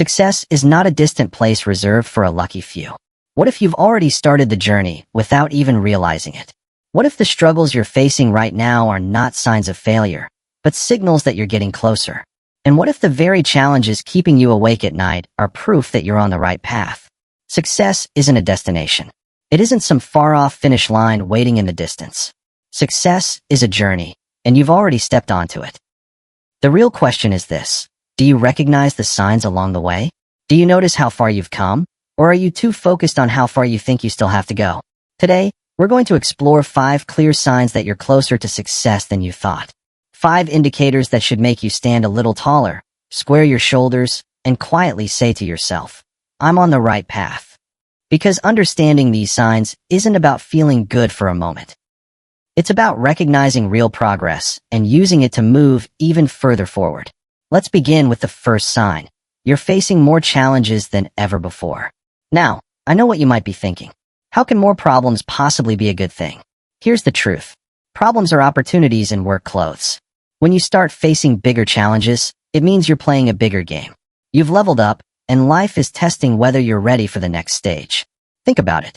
Success is not a distant place reserved for a lucky few. What if you've already started the journey without even realizing it? What if the struggles you're facing right now are not signs of failure, but signals that you're getting closer? And what if the very challenges keeping you awake at night are proof that you're on the right path? Success isn't a destination. It isn't some far-off finish line waiting in the distance. Success is a journey, and you've already stepped onto it. The real question is this: do you recognize the signs along the way? Do you notice how far you've come? Or are you too focused on how far you think you still have to go? Today, we're going to explore 5 clear signs that you're closer to success than you thought. 5 indicators that should make you stand a little taller, square your shoulders, and quietly say to yourself, I'm on the right path. Because understanding these signs isn't about feeling good for a moment. It's about recognizing real progress and using it to move even further forward. Let's begin with the first sign. You're facing more challenges than ever before. Now, I know what you might be thinking. How can more problems possibly be a good thing? Here's the truth. Problems are opportunities in work clothes. When you start facing bigger challenges, it means you're playing a bigger game. You've leveled up, and life is testing whether you're ready for the next stage. Think about it.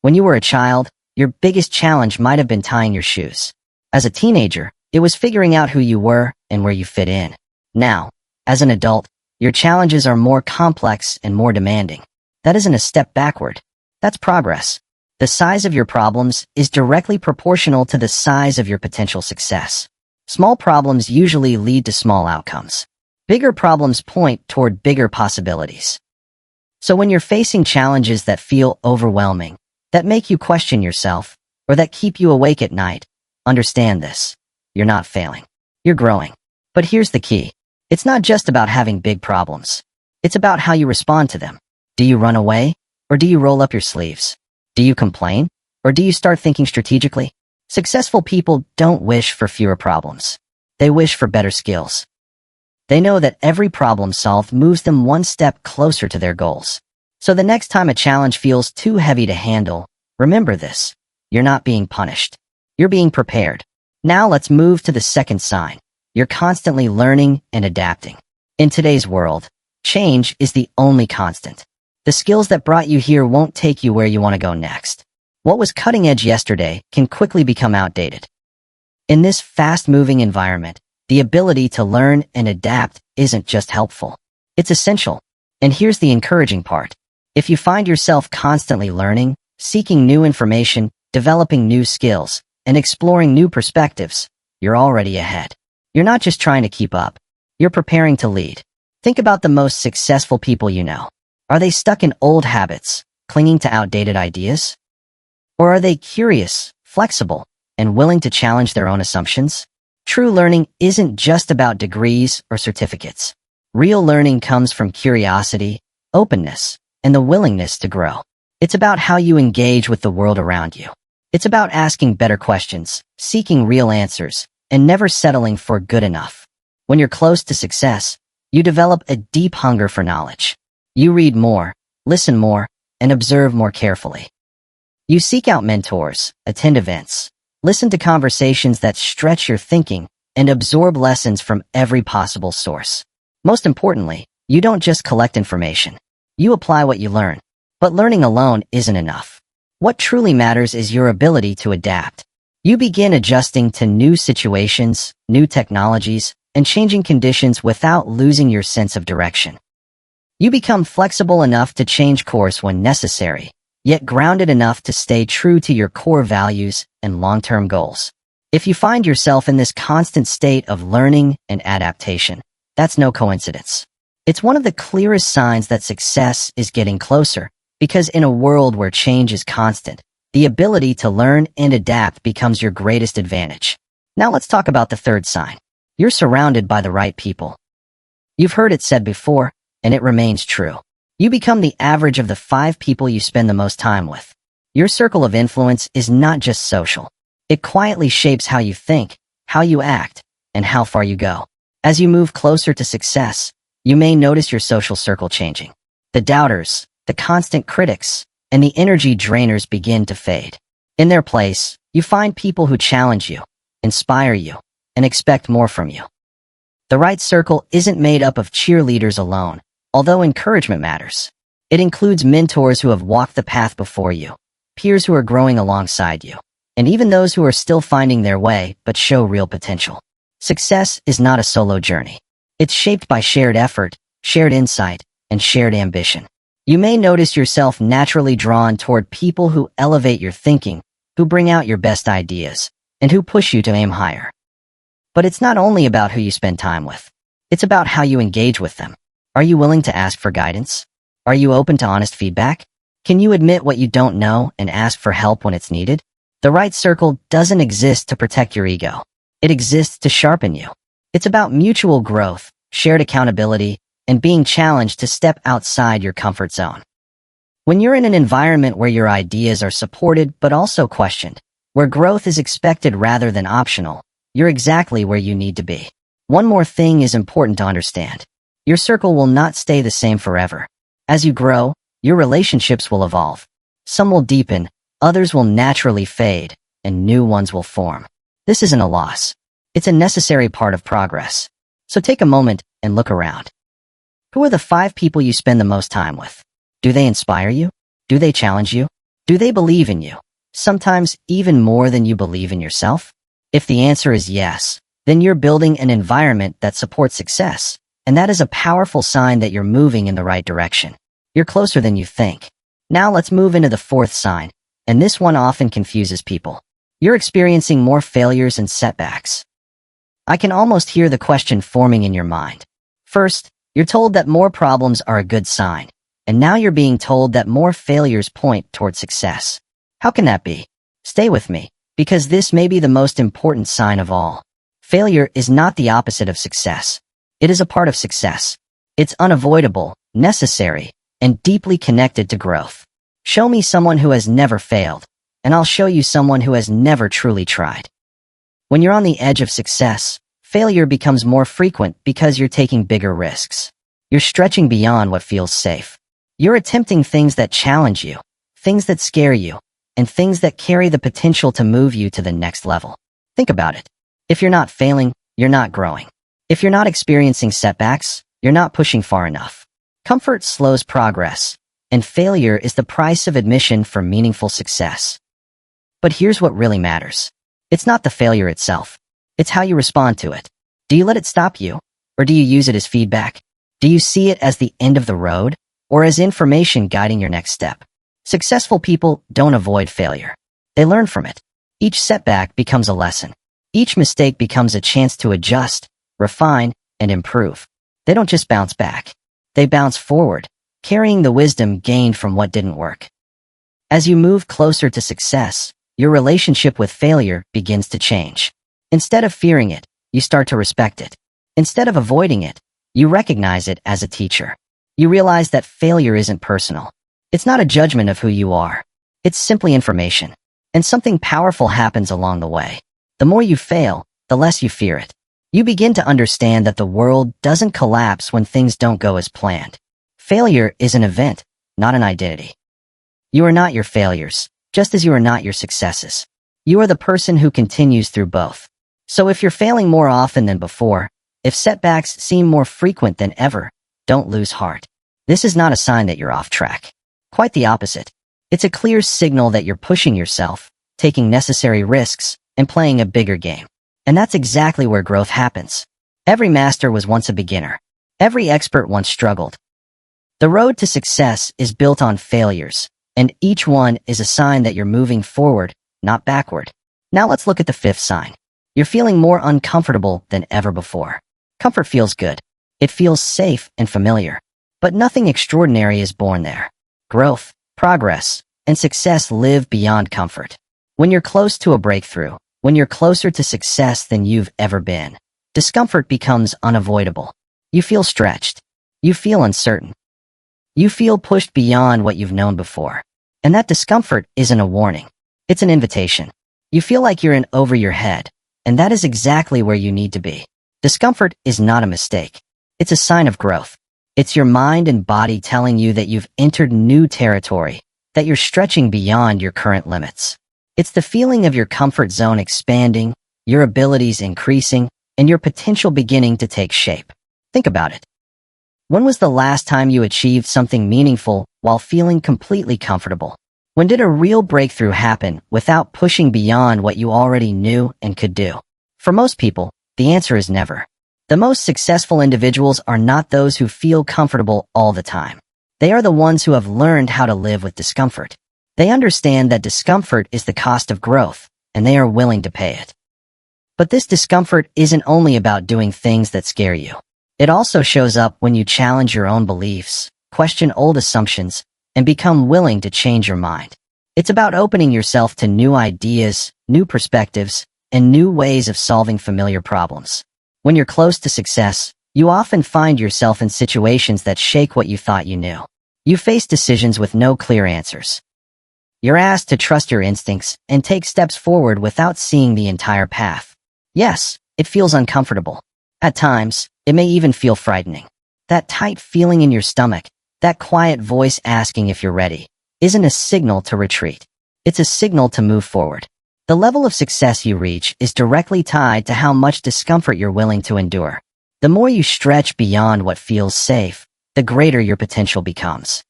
When you were a child, your biggest challenge might have been tying your shoes. As a teenager, it was figuring out who you were and where you fit in. Now, as an adult, your challenges are more complex and more demanding. That isn't a step backward. That's progress. The size of your problems is directly proportional to the size of your potential success. Small problems usually lead to small outcomes. Bigger problems point toward bigger possibilities. So when you're facing challenges that feel overwhelming, that make you question yourself, or that keep you awake at night, understand this. You're not failing. You're growing. But here's the key. It's not just about having big problems. It's about how you respond to them. Do you run away, or do you roll up your sleeves? Do you complain, or do you start thinking strategically? Successful people don't wish for fewer problems. They wish for better skills. They know that every problem solved moves them one step closer to their goals. So the next time a challenge feels too heavy to handle, remember this. You're not being punished. You're being prepared. Now let's move to the second sign. You're constantly learning and adapting. In today's world, change is the only constant. The skills that brought you here won't take you where you want to go next. What was cutting edge yesterday can quickly become outdated. In this fast-moving environment, the ability to learn and adapt isn't just helpful. It's essential. And here's the encouraging part. If you find yourself constantly learning, seeking new information, developing new skills, and exploring new perspectives, you're already ahead. You're not just trying to keep up. You're preparing to lead. Think about the most successful people you know. Are they stuck in old habits, clinging to outdated ideas? Or are they curious, flexible, and willing to challenge their own assumptions? True learning isn't just about degrees or certificates. Real learning comes from curiosity, openness, and the willingness to grow. It's about how you engage with the world around you. It's about asking better questions, seeking real answers, and never settling for good enough. When you're close to success, you develop a deep hunger for knowledge. You read more, listen more, and observe more carefully. You seek out mentors, attend events, listen to conversations that stretch your thinking, and absorb lessons from every possible source. Most importantly, you don't just collect information. You apply what you learn. But learning alone isn't enough. What truly matters is your ability to adapt. You begin adjusting to new situations, new technologies, and changing conditions without losing your sense of direction. You become flexible enough to change course when necessary, yet grounded enough to stay true to your core values and long-term goals. If you find yourself in this constant state of learning and adaptation, that's no coincidence. It's one of the clearest signs that success is getting closer, because in a world where change is constant, the ability to learn and adapt becomes your greatest advantage. Now let's talk about the third sign. You're surrounded by the right people. You've heard it said before, and it remains true. You become the average of the 5 people you spend the most time with. Your circle of influence is not just social. It quietly shapes how you think, how you act, and how far you go. As you move closer to success, you may notice your social circle changing. The doubters, the constant critics, and the energy drainers begin to fade. In their place, you find people who challenge you, inspire you, and expect more from you. The right circle isn't made up of cheerleaders alone. Although encouragement matters, it includes mentors who have walked the path before you, peers who are growing alongside you, and even those who are still finding their way but show real potential. Success is not a solo journey. It's shaped by shared effort, shared insight, and shared ambition. You may notice yourself naturally drawn toward people who elevate your thinking, who bring out your best ideas, and who push you to aim higher. But it's not only about who you spend time with. It's about how you engage with them. Are you willing to ask for guidance? Are you open to honest feedback? Can you admit what you don't know and ask for help when it's needed? The right circle doesn't exist to protect your ego. It exists to sharpen you. It's about mutual growth, shared accountability, and being challenged to step outside your comfort zone. When you're in an environment where your ideas are supported but also questioned, where growth is expected rather than optional, you're exactly where you need to be. One more thing is important to understand. Your circle will not stay the same forever. As you grow, your relationships will evolve. Some will deepen, others will naturally fade, and new ones will form. This isn't a loss. It's a necessary part of progress. So take a moment and look around. Who are the 5 people you spend the most time with? Do they inspire you? Do they challenge you? Do they believe in you? Sometimes even more than you believe in yourself? If the answer is yes, then you're building an environment that supports success, and that is a powerful sign that you're moving in the right direction. You're closer than you think. Now let's move into the 4th sign, and this one often confuses people. You're experiencing more failures and setbacks. I can almost hear the question forming in your mind. First, you're told that more problems are a good sign, and now you're being told that more failures point toward success. How can that be? Stay with me, because this may be the most important sign of all. Failure is not the opposite of success. It is a part of success. It's unavoidable, necessary, and deeply connected to growth. Show me someone who has never failed, and I'll show you someone who has never truly tried. When you're on the edge of success, failure becomes more frequent because you're taking bigger risks. You're stretching beyond what feels safe. You're attempting things that challenge you, things that scare you, and things that carry the potential to move you to the next level. Think about it. If you're not failing, you're not growing. If you're not experiencing setbacks, you're not pushing far enough. Comfort slows progress, and failure is the price of admission for meaningful success. But here's what really matters. It's not the failure itself. It's how you respond to it. Do you let it stop you? Or do you use it as feedback? Do you see it as the end of the road? Or as information guiding your next step? Successful people don't avoid failure. They learn from it. Each setback becomes a lesson. Each mistake becomes a chance to adjust, refine, and improve. They don't just bounce back. They bounce forward, carrying the wisdom gained from what didn't work. As you move closer to success, your relationship with failure begins to change. Instead of fearing it, you start to respect it. Instead of avoiding it, you recognize it as a teacher. You realize that failure isn't personal. It's not a judgment of who you are. It's simply information. And something powerful happens along the way. The more you fail, the less you fear it. You begin to understand that the world doesn't collapse when things don't go as planned. Failure is an event, not an identity. You are not your failures, just as you are not your successes. You are the person who continues through both. So if you're failing more often than before, if setbacks seem more frequent than ever, don't lose heart. This is not a sign that you're off track. Quite the opposite. It's a clear signal that you're pushing yourself, taking necessary risks, and playing a bigger game. And that's exactly where growth happens. Every master was once a beginner. Every expert once struggled. The road to success is built on failures, and each one is a sign that you're moving forward, not backward. Now let's look at the 5th sign. You're feeling more uncomfortable than ever before. Comfort feels good. It feels safe and familiar. But nothing extraordinary is born there. Growth, progress, and success live beyond comfort. When you're close to a breakthrough, when you're closer to success than you've ever been, discomfort becomes unavoidable. You feel stretched. You feel uncertain. You feel pushed beyond what you've known before. And that discomfort isn't a warning. It's an invitation. You feel like you're in over your head, and that is exactly where you need to be. Discomfort is not a mistake. It's a sign of growth. It's your mind and body telling you that you've entered new territory, that you're stretching beyond your current limits. It's the feeling of your comfort zone expanding, your abilities increasing, and your potential beginning to take shape. Think about it. When was the last time you achieved something meaningful while feeling completely comfortable? When did a real breakthrough happen without pushing beyond what you already knew and could do? For most people, the answer is never. The most successful individuals are not those who feel comfortable all the time. They are the ones who have learned how to live with discomfort. They understand that discomfort is the cost of growth, and they are willing to pay it. But this discomfort isn't only about doing things that scare you. It also shows up when you challenge your own beliefs, question old assumptions, and become willing to change your mind. It's about opening yourself to new ideas, new perspectives, and new ways of solving familiar problems. When you're close to success, you often find yourself in situations that shake what you thought you knew. You face decisions with no clear answers. You're asked to trust your instincts and take steps forward without seeing the entire path. Yes, it feels uncomfortable. At times, it may even feel frightening. That tight feeling in your stomach, that quiet voice asking if you're ready, isn't a signal to retreat. It's a signal to move forward. The level of success you reach is directly tied to how much discomfort you're willing to endure. The more you stretch beyond what feels safe, the greater your potential becomes.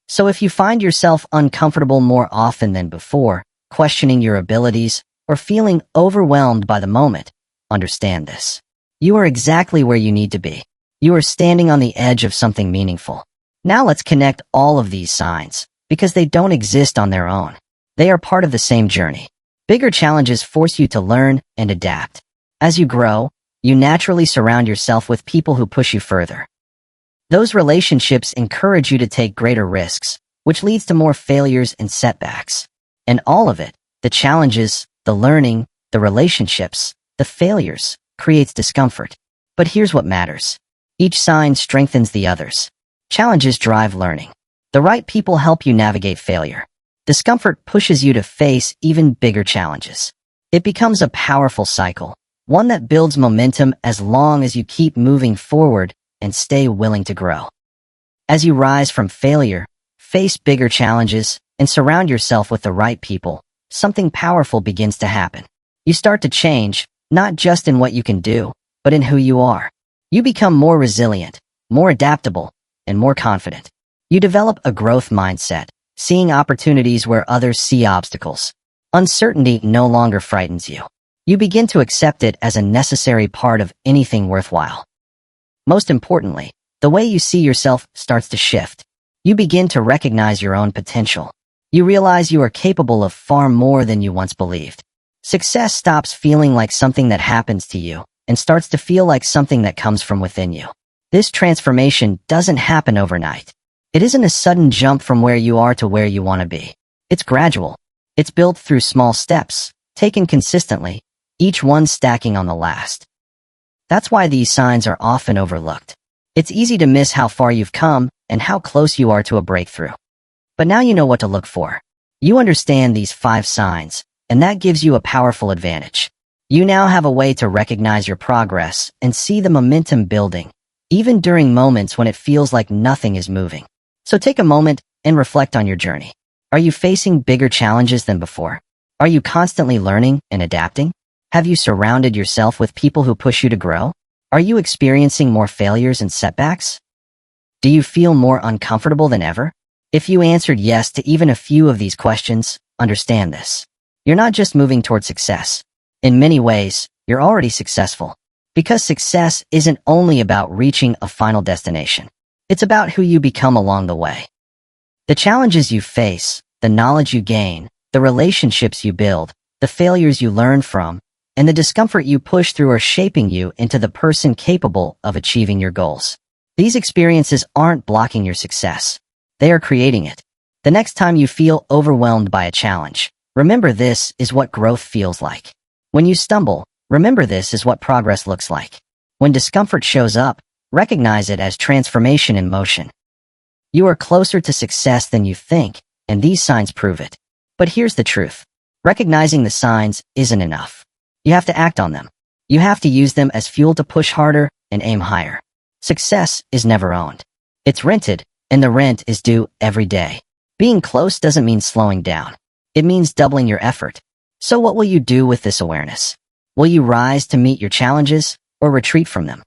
So if you find yourself uncomfortable more often than before, questioning your abilities, or feeling overwhelmed by the moment, understand this. You are exactly where you need to be. You are standing on the edge of something meaningful. Now let's connect all of these signs, because they don't exist on their own. They are part of the same journey. Bigger challenges force you to learn and adapt. As you grow, you naturally surround yourself with people who push you further. Those relationships encourage you to take greater risks, which leads to more failures and setbacks. And all of it, the challenges, the learning, the relationships, the failures, creates discomfort. But here's what matters. Each sign strengthens the others. Challenges drive learning. The right people help you navigate failure. Discomfort pushes you to face even bigger challenges. It becomes a powerful cycle, one that builds momentum as long as you keep moving forward and stay willing to grow. As you rise from failure, face bigger challenges, and surround yourself with the right people, something powerful begins to happen. You start to change, not just in what you can do, but in who you are. You become more resilient, more adaptable, and more confident. You develop a growth mindset, seeing opportunities where others see obstacles. Uncertainty no longer frightens you. You begin to accept it as a necessary part of anything worthwhile. Most importantly, the way you see yourself starts to shift. You begin to recognize your own potential. You realize you are capable of far more than you once believed. Success stops feeling like something that happens to you and starts to feel like something that comes from within you. This transformation doesn't happen overnight. It isn't a sudden jump from where you are to where you want to be. It's gradual. It's built through small steps, taken consistently, each one stacking on the last. That's why these signs are often overlooked. It's easy to miss how far you've come and how close you are to a breakthrough. But now you know what to look for. You understand these 5 signs, and that gives you a powerful advantage. You now have a way to recognize your progress and see the momentum building, even during moments when it feels like nothing is moving. So take a moment and reflect on your journey. Are you facing bigger challenges than before? Are you constantly learning and adapting? Have you surrounded yourself with people who push you to grow? Are you experiencing more failures and setbacks? Do you feel more uncomfortable than ever? If you answered yes to even a few of these questions, understand this. You're not just moving toward success. In many ways, you're already successful. Because success isn't only about reaching a final destination. It's about who you become along the way. The challenges you face, the knowledge you gain, the relationships you build, the failures you learn from, and the discomfort you push through are shaping you into the person capable of achieving your goals. These experiences aren't blocking your success. They are creating it. The next time you feel overwhelmed by a challenge, remember this is what growth feels like. When you stumble, remember this is what progress looks like. When discomfort shows up, recognize it as transformation in motion. You are closer to success than you think, and these signs prove it. But here's the truth. Recognizing the signs isn't enough. You have to act on them. You have to use them as fuel to push harder and aim higher. Success is never owned. It's rented, and the rent is due every day. Being close doesn't mean slowing down. It means doubling your effort. So what will you do with this awareness? Will you rise to meet your challenges or retreat from them?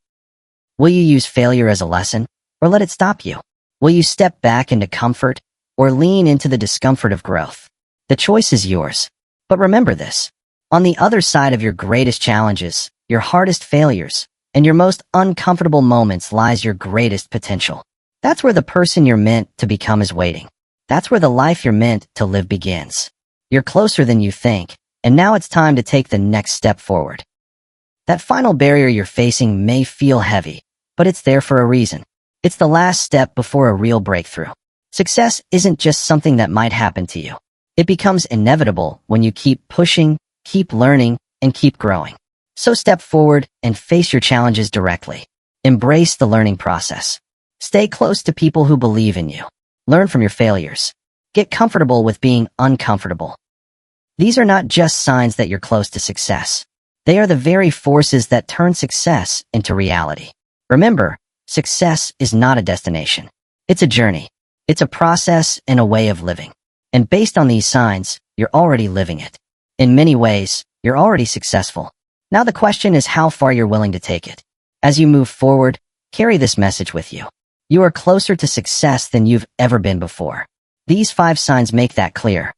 Will you use failure as a lesson or let it stop you? Will you step back into comfort or lean into the discomfort of growth? The choice is yours. But remember this. On the other side of your greatest challenges, your hardest failures, and your most uncomfortable moments lies your greatest potential. That's where the person you're meant to become is waiting. That's where the life you're meant to live begins. You're closer than you think, and now it's time to take the next step forward. That final barrier you're facing may feel heavy, but it's there for a reason. It's the last step before a real breakthrough. Success isn't just something that might happen to you. It becomes inevitable when you keep pushing, keep learning, and keep growing. So step forward and face your challenges directly. Embrace the learning process. Stay close to people who believe in you. Learn from your failures. Get comfortable with being uncomfortable. These are not just signs that you're close to success. They are the very forces that turn success into reality. Remember, success is not a destination. It's a journey. It's a process and a way of living. And based on these signs, you're already living it. In many ways, you're already successful. Now the question is how far you're willing to take it. As you move forward, carry this message with you. You are closer to success than you've ever been before. These 5 signs make that clear.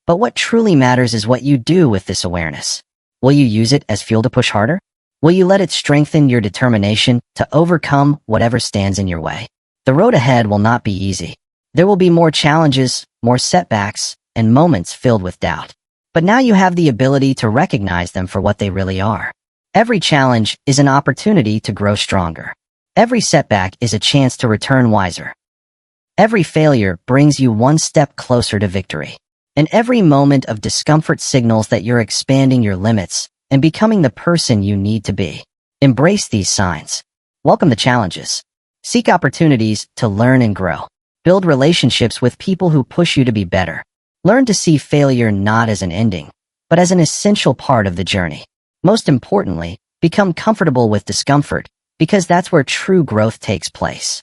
But what truly matters is what you do with this awareness. Will you use it as fuel to push harder? Will you let it strengthen your determination to overcome whatever stands in your way? The road ahead will not be easy. There will be more challenges, more setbacks, and moments filled with doubt. But now you have the ability to recognize them for what they really are. Every challenge is an opportunity to grow stronger. Every setback is a chance to return wiser. Every failure brings you one step closer to victory. And every moment of discomfort signals that you're expanding your limits and becoming the person you need to be. Embrace these signs. Welcome the challenges. Seek opportunities to learn and grow. Build relationships with people who push you to be better. Learn to see failure not as an ending, but as an essential part of the journey. Most importantly, become comfortable with discomfort, because that's where true growth takes place.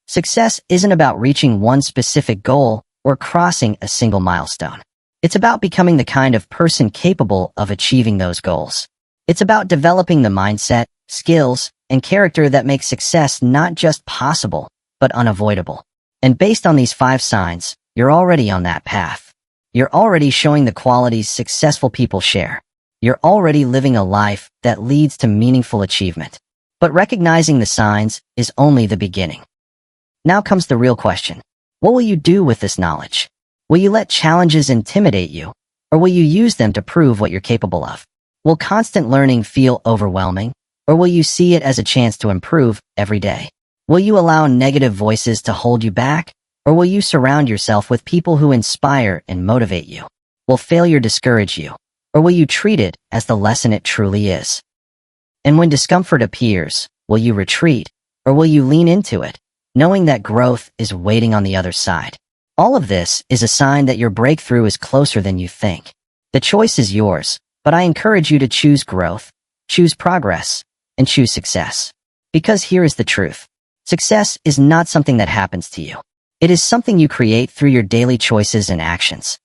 Success isn't about reaching one specific goal or crossing a single milestone. It's about becoming the kind of person capable of achieving those goals. It's about developing the mindset, skills, and character that make success not just possible, but unavoidable. And based on these 5 signs, you're already on that path. You're already showing the qualities successful people share. You're already living a life that leads to meaningful achievement. But recognizing the signs is only the beginning. Now comes the real question. What will you do with this knowledge? Will you let challenges intimidate you, or will you use them to prove what you're capable of? Will constant learning feel overwhelming, or will you see it as a chance to improve every day? Will you allow negative voices to hold you back, or will you surround yourself with people who inspire and motivate you? Will failure discourage you, or will you treat it as the lesson it truly is? And when discomfort appears, will you retreat, or will you lean into it, knowing that growth is waiting on the other side? All of this is a sign that your breakthrough is closer than you think. The choice is yours, but I encourage you to choose growth, choose progress, and choose success. Because here is the truth. Success is not something that happens to you. It is something you create through your daily choices and actions.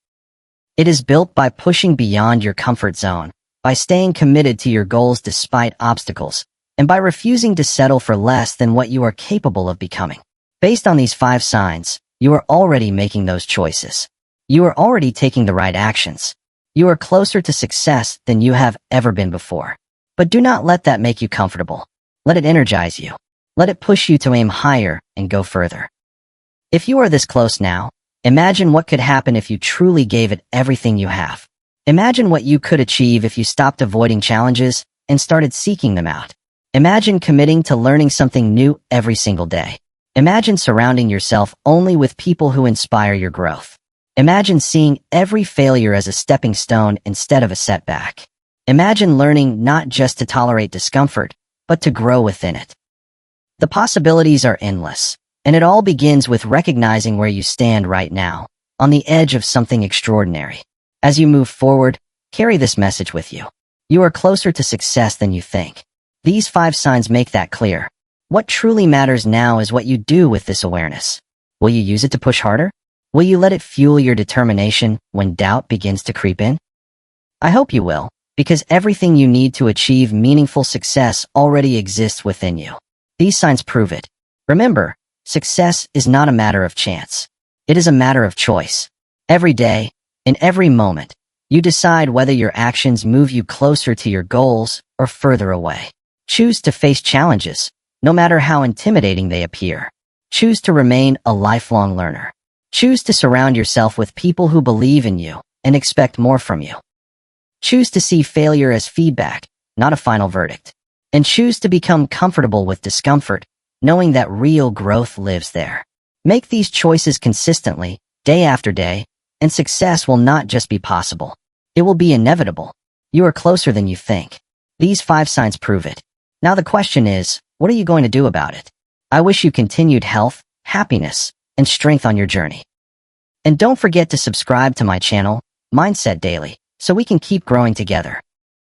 It is built by pushing beyond your comfort zone, by staying committed to your goals despite obstacles, and by refusing to settle for less than what you are capable of becoming. Based on these 5 signs, you are already making those choices. You are already taking the right actions. You are closer to success than you have ever been before. But do not let that make you comfortable. Let it energize you. Let it push you to aim higher and go further. If you are this close now, imagine what could happen if you truly gave it everything you have. Imagine what you could achieve if you stopped avoiding challenges and started seeking them out. Imagine committing to learning something new every single day. Imagine surrounding yourself only with people who inspire your growth. Imagine seeing every failure as a stepping stone instead of a setback. Imagine learning not just to tolerate discomfort, but to grow within it. The possibilities are endless, and it all begins with recognizing where you stand right now, on the edge of something extraordinary. As you move forward, carry this message with you. You are closer to success than you think. These 5 signs make that clear. What truly matters now is what you do with this awareness. Will you use it to push harder? Will you let it fuel your determination when doubt begins to creep in? I hope you will, because everything you need to achieve meaningful success already exists within you. These signs prove it. Remember, success is not a matter of chance. It is a matter of choice. Every day, in every moment, you decide whether your actions move you closer to your goals or further away. Choose to face challenges, no matter how intimidating they appear. Choose to remain a lifelong learner. Choose to surround yourself with people who believe in you and expect more from you. Choose to see failure as feedback, not a final verdict. And choose to become comfortable with discomfort, knowing that real growth lives there. Make these choices consistently, day after day, and success will not just be possible. It will be inevitable. You are closer than you think. These 5 signs prove it. Now the question is, what are you going to do about it? I wish you continued health, happiness, and strength on your journey. And don't forget to subscribe to my channel, Mindset Daily, so we can keep growing together.